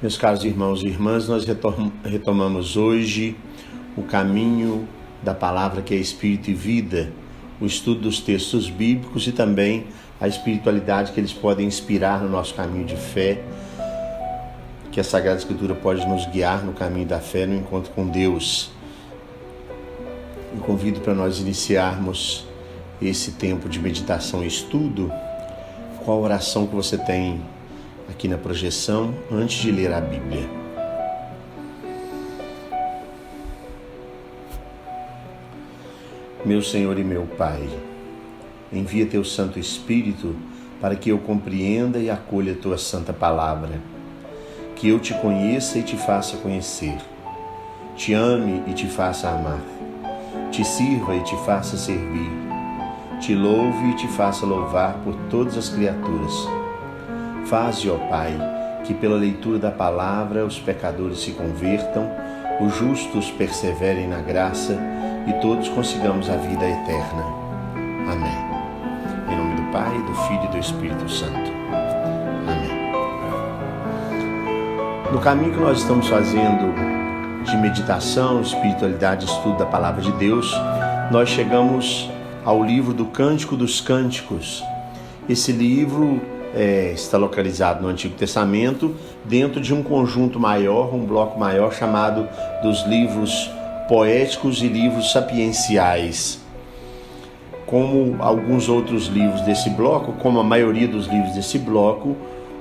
Meus caros irmãos e irmãs, nós retomamos hoje o caminho da palavra que é Espírito e Vida, o estudo dos textos bíblicos e também a espiritualidade que eles podem inspirar no nosso caminho de fé, que a Sagrada Escritura pode nos guiar no caminho da fé, no encontro com Deus. Eu convido para nós iniciarmos esse tempo de meditação e estudo. Qual a oração que você tem aqui na projeção antes de ler a Bíblia? Meu Senhor e meu Pai, envia Teu Santo Espírito para que eu compreenda e acolha Tua Santa Palavra, que eu Te conheça e Te faça conhecer, Te ame e Te faça amar, Te sirva e Te faça servir, Te louve e Te faça louvar por todas as criaturas. Faze, ó Pai, que pela leitura da palavra os pecadores se convertam, os justos perseverem na graça e todos consigamos a vida eterna. Amém. Em nome do Pai, do Filho e do Espírito Santo. Amém. No caminho que nós estamos fazendo de meditação, espiritualidade, estudo da Palavra de Deus, nós chegamos ao livro do Cântico dos Cânticos. Esse livro está localizado no Antigo Testamento, dentro de um conjunto maior, um bloco maior, chamado dos livros poéticos e livros sapienciais. Como alguns outros livros desse bloco, como a maioria dos livros desse bloco,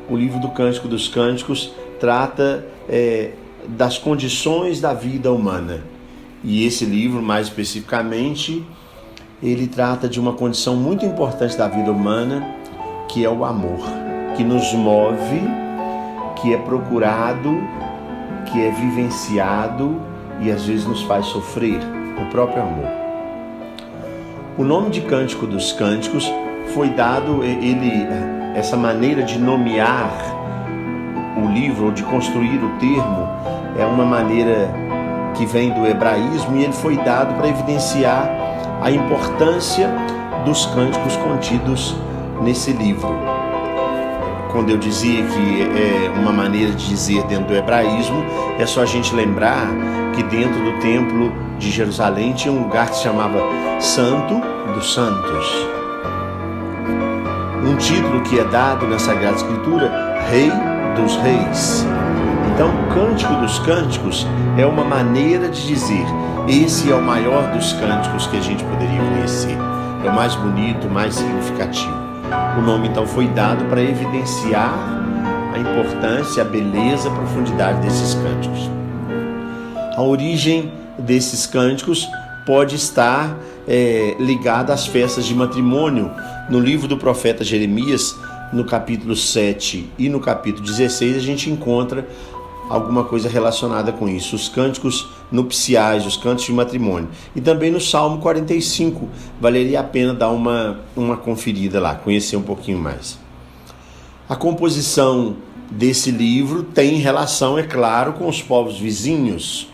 o livro do Cântico dos Cânticos trata das condições da vida humana. E esse livro, mais especificamente, ele trata de uma condição muito importante da vida humana, que é o amor, que nos move, que é procurado, que é vivenciado e às vezes nos faz sofrer, o próprio amor. O nome de Cântico dos Cânticos foi dado, essa maneira de nomear o livro, ou de construir o termo, é uma maneira que vem do hebraísmo e ele foi dado para evidenciar a importância dos cânticos contidos nesse livro. Quando eu dizia que é uma maneira de dizer dentro do hebraísmo, é só a gente lembrar que dentro do templo de Jerusalém tinha um lugar que se chamava Santo dos Santos. Um título que é dado na Sagrada Escritura, Rei dos Reis. Então, o Cântico dos Cânticos é uma maneira de dizer: esse é o maior dos cânticos que a gente poderia conhecer. É o mais bonito, o mais significativo. O nome então foi dado para evidenciar a importância, a beleza, a profundidade desses cânticos. A origem desses cânticos pode estar ligada às festas de matrimônio. No livro do profeta Jeremias, no capítulo 7 e no capítulo 16, a gente encontra alguma coisa relacionada com isso, os cânticos nupciais, os cânticos de matrimônio. E também no Salmo 45, valeria a pena dar uma conferida lá, conhecer um pouquinho mais. A composição desse livro tem relação, é claro, com os povos vizinhos,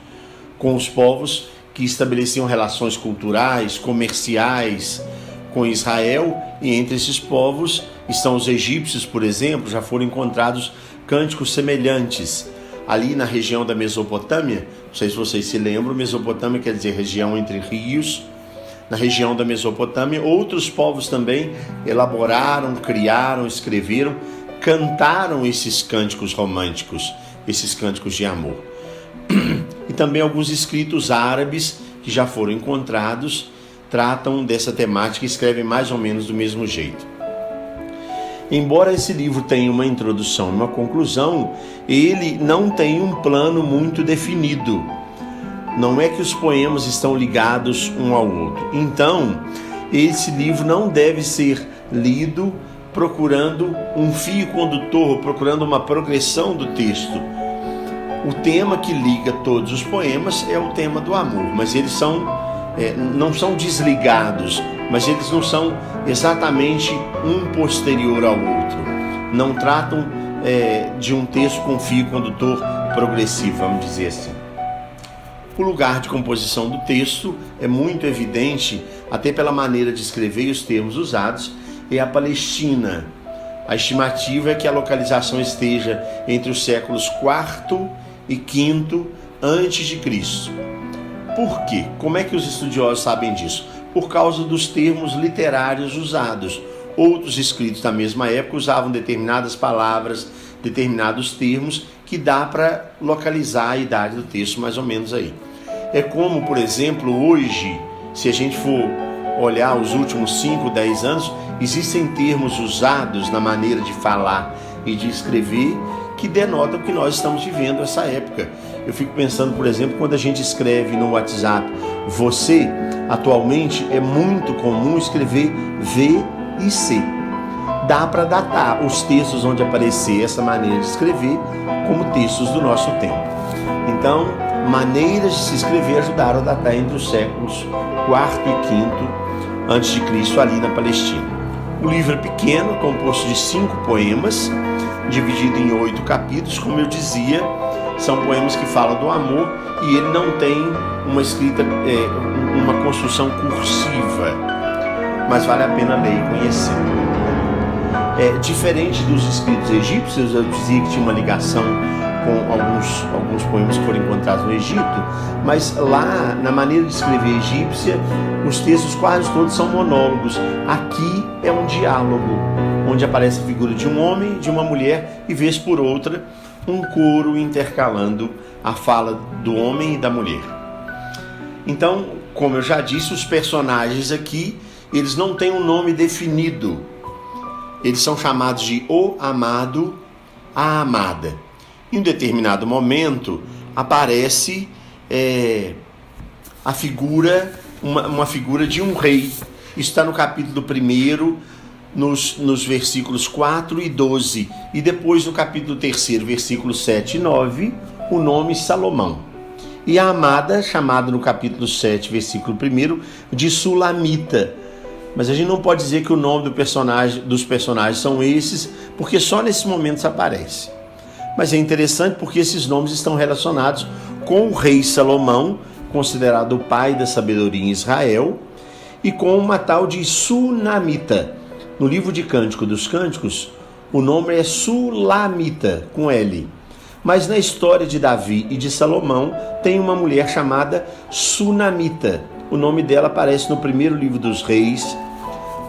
com os povos que estabeleciam relações culturais, comerciais com Israel, e entre esses povos estão os egípcios, por exemplo. Já foram encontrados cânticos semelhantes ali na região da Mesopotâmia. Não sei se vocês se lembram, Mesopotâmia quer dizer região entre rios. Na região da Mesopotâmia, outros povos também elaboraram, criaram, escreveram, cantaram esses cânticos românticos, esses cânticos de amor. E também alguns escritos árabes que já foram encontrados tratam dessa temática e escrevem mais ou menos do mesmo jeito. Embora esse livro tenha uma introdução e uma conclusão, ele não tem um plano muito definido. Não é que os poemas estão ligados um ao outro. Então, esse livro não deve ser lido procurando um fio condutor, procurando uma progressão do texto. O tema que liga todos os poemas é o tema do amor, mas eles não são desligados, mas eles não são exatamente um posterior ao outro. Não tratam de um texto com fio condutor progressivo, vamos dizer assim. O lugar de composição do texto é muito evidente, até pela maneira de escrever e os termos usados, é a Palestina. A estimativa é que a localização esteja entre os séculos IV e V antes de Cristo. Por quê? Como é que os estudiosos sabem disso? Por causa dos termos literários usados. Outros escritos da mesma época usavam determinadas palavras, determinados termos, que dá para localizar a idade do texto mais ou menos aí. É como, por exemplo, hoje, se a gente for olhar os últimos 5, 10 anos, existem termos usados na maneira de falar e de escrever que denotam que nós estamos vivendo essa época. Eu fico pensando, por exemplo, quando a gente escreve no WhatsApp você, atualmente é muito comum escrever V e C. Dá para datar os textos onde aparecer essa maneira de escrever como textos do nosso tempo. Então, maneiras de se escrever ajudaram a datar entre os séculos IV e V antes de Cristo ali na Palestina. O livro é pequeno, composto de 5 poemas, dividido em 8 capítulos, como eu dizia, são poemas que falam do amor e ele não tem uma escrita, uma construção cursiva, mas vale a pena ler e conhecer. Diferente dos escritos egípcios, eu dizia que tinha uma ligação com alguns poemas que foram encontrados no Egito, mas lá, na maneira de escrever egípcia, os textos quase todos são monólogos. Aqui é um diálogo, onde aparece a figura de um homem, de uma mulher e, vez por outra, um coro intercalando a fala do homem e da mulher. Então, como eu já disse, os personagens aqui, eles não têm um nome definido. Eles são chamados de o amado, a amada. Em um determinado momento, aparece a figura, uma figura de um rei. Isso está no capítulo 1, nos versículos 4 e 12. E depois no capítulo 3, versículos 7 e 9, o nome Salomão. E a amada, chamada no capítulo 7, versículo 1, de Sulamita. Mas a gente não pode dizer que o nome dos personagens são esses, porque só nesse momento isso aparece. Mas é interessante porque esses nomes estão relacionados com o rei Salomão, considerado o pai da sabedoria em Israel, e com uma tal de Sunamita. No livro de Cântico dos Cânticos, o nome é Sulamita, com L. Mas na história de Davi e de Salomão, tem uma mulher chamada Sunamita. O nome dela aparece no primeiro livro dos Reis,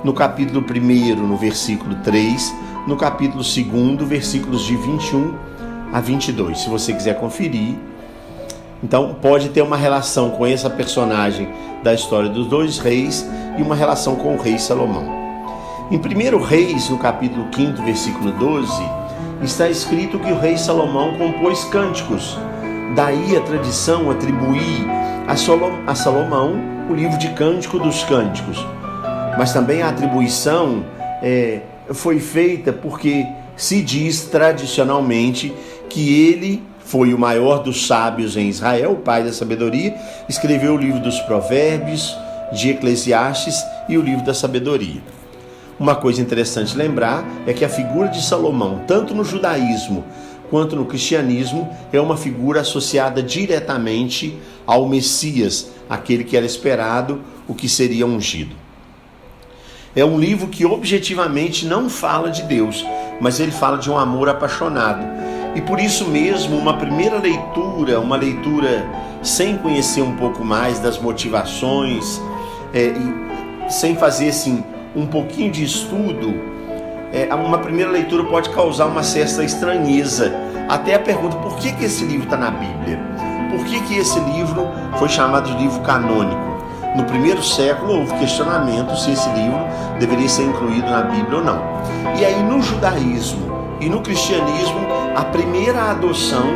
no capítulo 1, no versículo 3, no capítulo 2, versículos de 21 a 22. Se você quiser conferir, então pode ter uma relação com essa personagem da história dos 2 reis e uma relação com o rei Salomão. Em 1 Reis, no capítulo 5, versículo 12, está escrito que o rei Salomão compôs cânticos. Daí a tradição atribuir a Salomão o livro de Cântico dos Cânticos. Mas também a atribuição foi feita porque se diz tradicionalmente que ele foi o maior dos sábios em Israel, o pai da sabedoria, escreveu o livro dos Provérbios, de Eclesiastes e o livro da sabedoria. Uma coisa interessante lembrar é que a figura de Salomão, tanto no judaísmo quanto no cristianismo, é uma figura associada diretamente ao Messias, aquele que era esperado, o que seria ungido. É um livro que objetivamente não fala de Deus, mas ele fala de um amor apaixonado. E por isso mesmo, uma primeira leitura, uma leitura sem conhecer um pouco mais das motivações, e sem fazer assim um pouquinho de estudo, uma primeira leitura pode causar uma certa estranheza. Até a pergunta, por que esse livro está na Bíblia? Por que esse livro foi chamado de livro canônico? No primeiro século houve questionamento se esse livro deveria ser incluído na Bíblia ou não. E aí no judaísmo e no cristianismo, a primeira adoção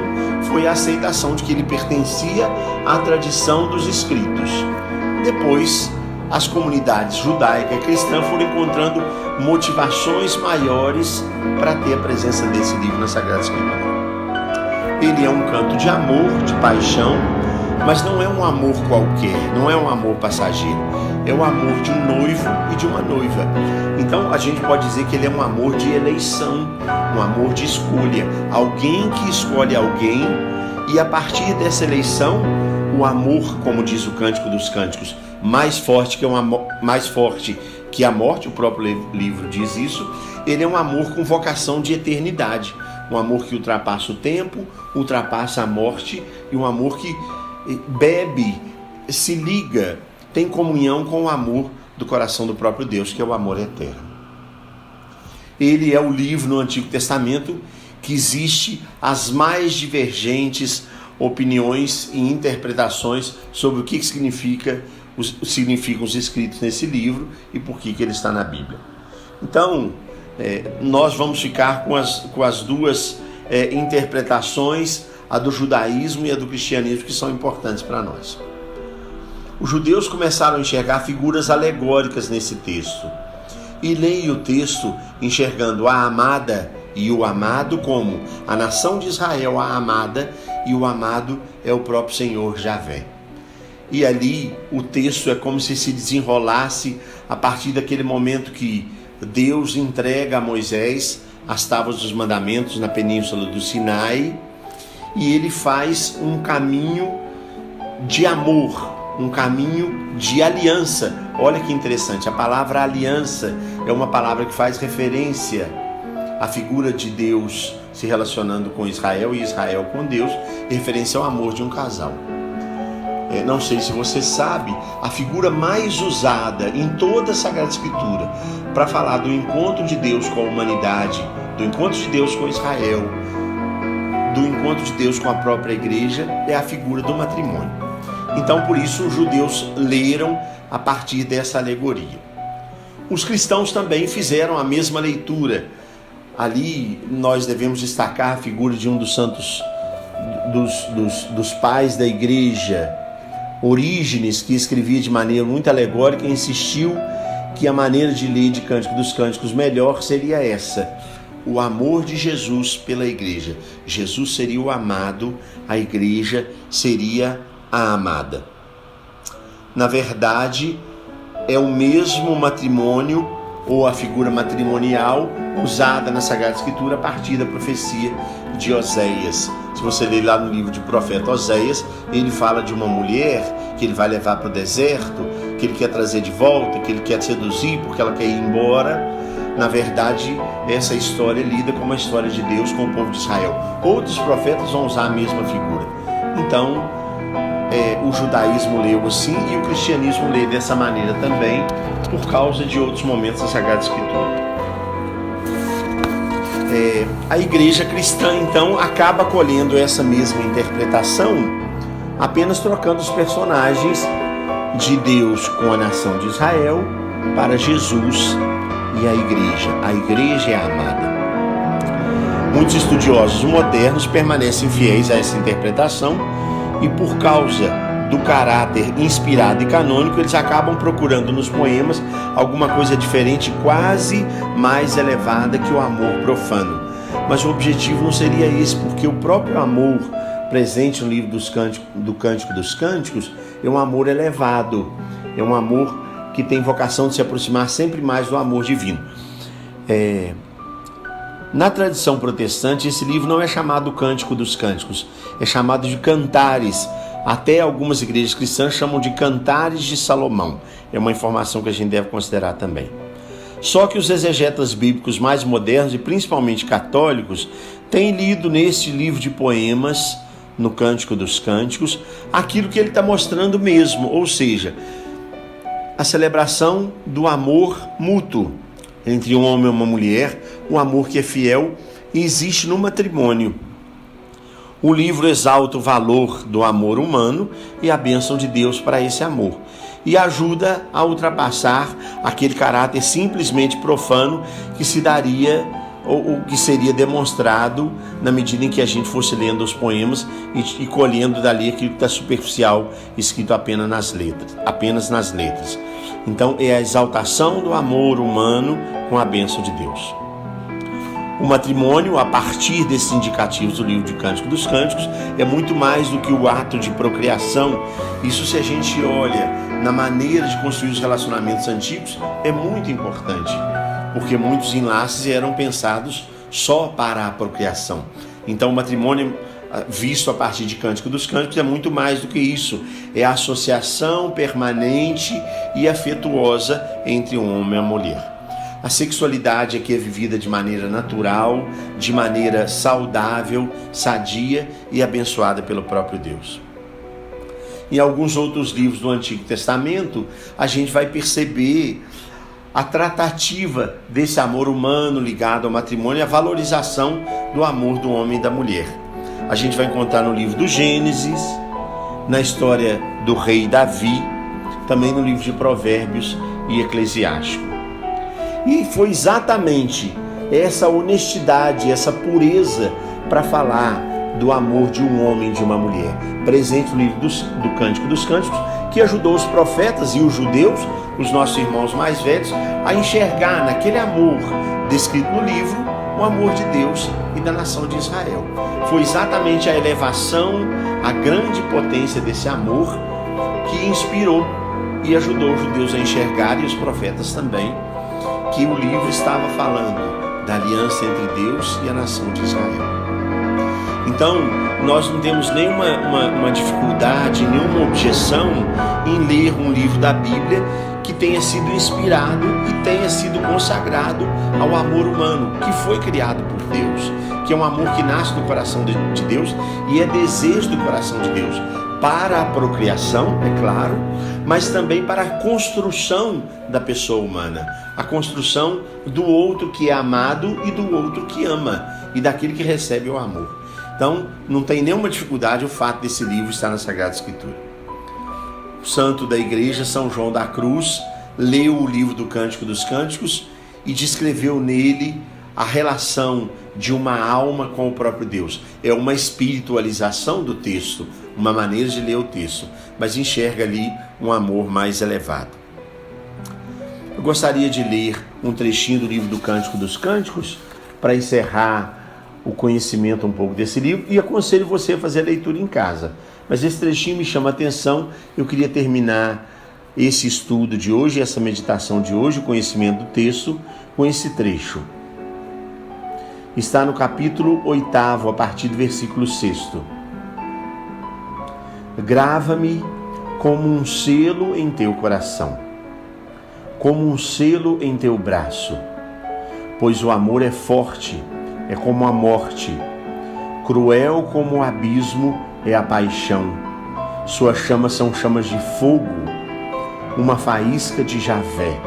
foi a aceitação de que ele pertencia à tradição dos escritos. Depois, as comunidades judaica e cristã foram encontrando motivações maiores para ter a presença desse livro na Sagrada Escritura. Ele é um canto de amor, de paixão, mas não é um amor qualquer, não é um amor passageiro. É o amor de um noivo e de uma noiva. Então a gente pode dizer que ele é um amor de eleição, um amor de escolha. Alguém que escolhe alguém e a partir dessa eleição, o amor, como diz o Cântico dos Cânticos, mais forte que a morte, o próprio livro diz isso, ele é um amor com vocação de eternidade, um amor que ultrapassa o tempo, ultrapassa a morte, e um amor que bebe, se liga, tem comunhão com o amor do coração do próprio Deus, que é o amor eterno. Ele é o livro no Antigo Testamento que existe as mais divergentes opiniões e interpretações sobre o que significam os escritos nesse livro e por que ele está na Bíblia. Então, nós vamos ficar com as duas interpretações, a do judaísmo e a do cristianismo, que são importantes para nós. Os judeus começaram a enxergar figuras alegóricas nesse texto e leem o texto enxergando a amada e o amado como a nação de Israel, a amada, e o amado é o próprio Senhor Javé. E ali o texto é como se desenrolasse a partir daquele momento que Deus entrega a Moisés as tábuas dos mandamentos na península do Sinai, e ele faz um caminho de amor, um caminho de aliança. Olha que interessante, a palavra aliança é uma palavra que faz referência à figura de Deus se relacionando com Israel e Israel com Deus, referência ao amor de um casal. Não sei se você sabe, a figura mais usada em toda a Sagrada Escritura para falar do encontro de Deus com a humanidade, do encontro de Deus com Israel, do encontro de Deus com a própria igreja, é a figura do matrimônio. Então, por isso, os judeus leram a partir dessa alegoria. Os cristãos também fizeram a mesma leitura. Ali nós devemos destacar a figura de um dos santos, dos pais da igreja, Orígenes, que escrevia de maneira muito alegórica e insistiu que a maneira de ler de Cântico dos Cânticos melhor seria essa: o amor de Jesus pela igreja. Jesus seria o amado, a igreja seria a amada. Na verdade, é o mesmo matrimônio ou a figura matrimonial usada na Sagrada Escritura a partir da profecia de Oséias. Se você ler lá no livro de profeta Oséias, ele fala de uma mulher que ele vai levar para o deserto, que ele quer trazer de volta, que ele quer seduzir porque ela quer ir embora. Na verdade, essa história é lida como a história de Deus com o povo de Israel. Outros profetas vão usar a mesma figura. Então, o judaísmo leu assim e o cristianismo lê dessa maneira também, por causa de outros momentos da Sagrada Escritura. A igreja cristã, então, acaba acolhendo essa mesma interpretação, apenas trocando os personagens de Deus com a nação de Israel para Jesus e a igreja. A igreja é a amada. Muitos estudiosos modernos permanecem fiéis a essa interpretação e, por causa do caráter inspirado e canônico, eles acabam procurando nos poemas alguma coisa diferente, quase mais elevada que o amor profano. Mas o objetivo não seria esse, porque o próprio amor presente no livro do Cântico dos Cânticos é um amor elevado, é um amor que tem vocação de se aproximar sempre mais do amor divino. Na tradição protestante, esse livro não é chamado Cântico dos Cânticos, é chamado de Cantares. Até algumas igrejas cristãs chamam de Cantares de Salomão. É uma informação que a gente deve considerar também. Só que os exegetas bíblicos mais modernos, e principalmente católicos, têm lido nesse livro de poemas, no Cântico dos Cânticos, aquilo que ele está mostrando mesmo, ou seja, a celebração do amor mútuo entre um homem e uma mulher, um amor que é fiel e existe no matrimônio. O livro exalta o valor do amor humano e a bênção de Deus para esse amor, e ajuda a ultrapassar aquele caráter simplesmente profano que se daria ou que seria demonstrado na medida em que a gente fosse lendo os poemas e colhendo dali aquilo que está superficial, escrito apenas nas letras. Então é a exaltação do amor humano com a bênção de Deus. O matrimônio, a partir desses indicativos do livro de Cântico dos Cânticos, é muito mais do que o ato de procriação. Isso, se a gente olha na maneira de construir os relacionamentos antigos, é muito importante, porque muitos enlaces eram pensados só para a procriação. Então o matrimônio, visto a partir de Cântico dos Cânticos, é muito mais do que isso. É a associação permanente e afetuosa entre o homem e a mulher. A sexualidade aqui é vivida de maneira natural, de maneira saudável, sadia e abençoada pelo próprio Deus. Em alguns outros livros do Antigo Testamento, a gente vai perceber a tratativa desse amor humano ligado ao matrimônio e a valorização do amor do homem e da mulher. A gente vai encontrar no livro do Gênesis, na história do rei Davi, também no livro de Provérbios e Eclesiástico. E foi exatamente essa honestidade, essa pureza para falar do amor de um homem e de uma mulher, presente no livro do Cântico dos Cânticos, que ajudou os profetas e os judeus, os nossos irmãos mais velhos, a enxergar naquele amor descrito no livro o amor de Deus e da nação de Israel. Foi exatamente a elevação, a grande potência desse amor que inspirou e ajudou os judeus a enxergar, e os profetas também, que o livro estava falando da aliança entre Deus e a nação de Israel. Então, nós não temos nenhuma dificuldade, nenhuma objeção em ler um livro da Bíblia que tenha sido inspirado e tenha sido consagrado ao amor humano, que foi criado por Deus, que é um amor que nasce do coração de Deus e é desejo do coração de Deus, para a procriação, é claro, mas também para a construção da pessoa humana, a construção do outro que é amado e do outro que ama, e daquele que recebe o amor. Então, não tem nenhuma dificuldade o fato desse livro estar na Sagrada Escritura. O santo da igreja, São João da Cruz, leu o livro do Cântico dos Cânticos e descreveu nele a relação de uma alma com o próprio Deus. É uma espiritualização do texto, uma maneira de ler o texto, mas enxerga ali um amor mais elevado. Eu gostaria de ler um trechinho do livro do Cântico dos Cânticos para encerrar o conhecimento um pouco desse livro, e aconselho você a fazer a leitura em casa. Mas esse trechinho me chama a atenção. Eu queria terminar esse estudo de hoje, essa meditação de hoje, o conhecimento do texto, com esse trecho. Está no capítulo 8, a partir do versículo 6. Grava-me como um selo em teu coração, como um selo em teu braço, pois o amor é forte, é como a morte, cruel como o abismo é a paixão. Suas chamas são chamas de fogo, uma faísca de Javé.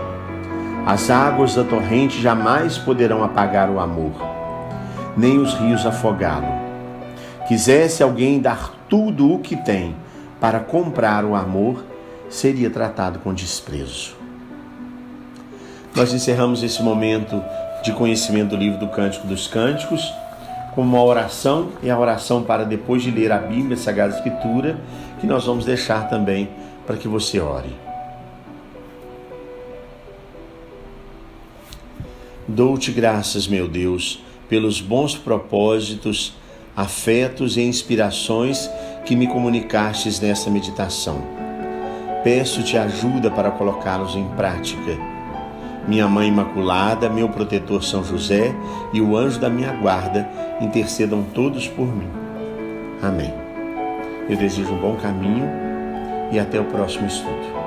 As águas da torrente jamais poderão apagar o amor, nem os rios afogá-lo. Quisesse alguém dar tudo o que tem para comprar o amor, seria tratado com desprezo. Nós encerramos esse momento de conhecimento do livro do Cântico dos Cânticos com uma oração, e a oração para depois de ler a Bíblia, a Sagrada Escritura, que nós vamos deixar também para que você ore. Dou-te graças, meu Deus, pelos bons propósitos, afetos e inspirações que me comunicastes nessa meditação. Peço-te ajuda para colocá-los em prática. Minha Mãe Imaculada, meu protetor São José e o anjo da minha guarda, intercedam todos por mim. Amém. Eu desejo um bom caminho e até o próximo estudo.